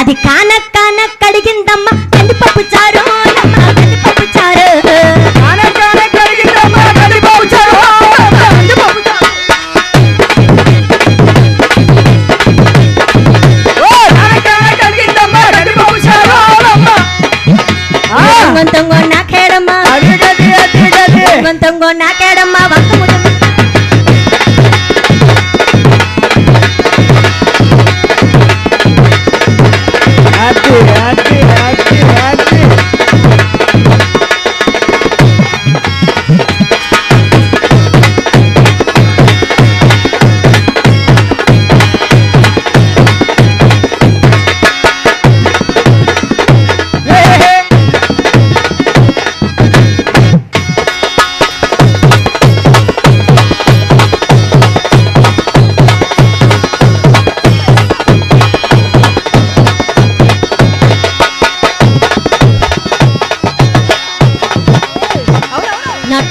అది కాన కాన కడిగిందమ్మ కందిపప్పు చారు కందిపప్పు చారు కాన కాన కడిగిందమ్మ కందిపప్పు చారు కందిపప్పు చారు ఓ కాన కాన కడిగిందమ్మ కందిపప్పు చారు గొంతంగో నాకేడమ్మ అది గది గొంతంగో నాకేడమ్మ వంకముద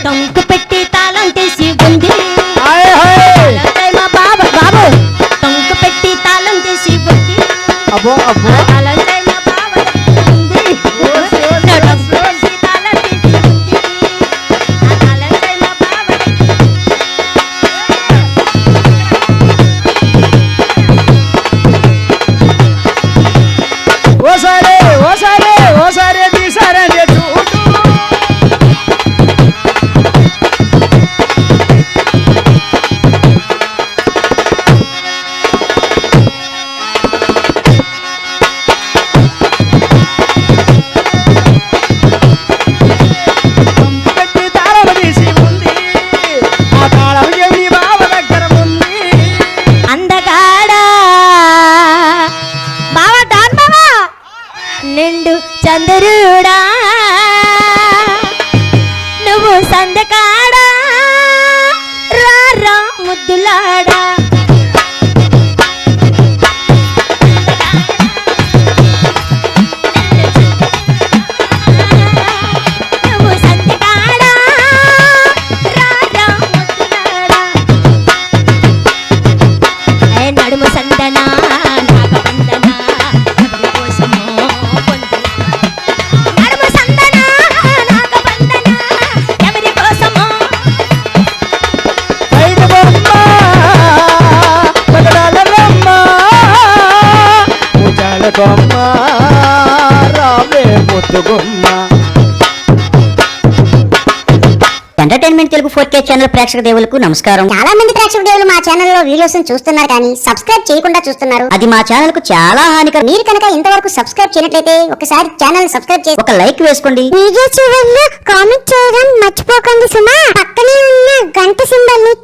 టొంకు పెట్టి తాళం తీసి ఉంది మా బాబు బాబు టొంకు పెట్టి తాళం తీసి ఉంది అబ్బో అబ్బో తాళం మా బాబు ఉంది టొంకు పెట్టి తాళం తీసి ఉంది తాళం మా బాబు ఓసారే తీసారండి నిండు చంద్రుడా నువ్వు సందకాడా రా ముద్దులాడా నువ్వు సందకాడా రా ముద్దులాడా నడుము సందనా కొమ్మ రావే ముద్దుగుమ్మ. ఎంటర్టైన్మెంట్ తెలుగు 4K ఛానల్ ప్రేక్షక దేవులకు నమస్కారం. చాలా మంది ప్రేక్షక దేవులు మా ఛానల్ లో వీడియోస్ చూస్తున్నారు కానీ సబ్స్క్రైబ్ చేయకుండా చూస్తున్నారు. అది మా ఛానల్ కు చాలా హానికరం. మీరు కనుక ఇంతవరకు సబ్స్క్రైబ్ చేయనట్లయితే ఒకసారి ఛానల్ సబ్స్క్రైబ్ చేసి ఒక లైక్ వేసుకోండి. వీడియో చివరిలో కామెంట్ చేయడం మర్చిపోకండి సుమా. పక్కనే ఉన్న గంట సింబల్ ని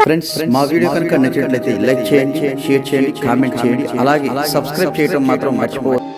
ఫ్రెండ్స్, మా వీడియో కనుక నచ్చినట్లయితే లైక్ చేయండి, షేర్ చేయండి, కామెంట్ చేయండి, అలాగే సబ్స్క్రైబ్ చేయడం మాత్రం మర్చిపోవద్దు.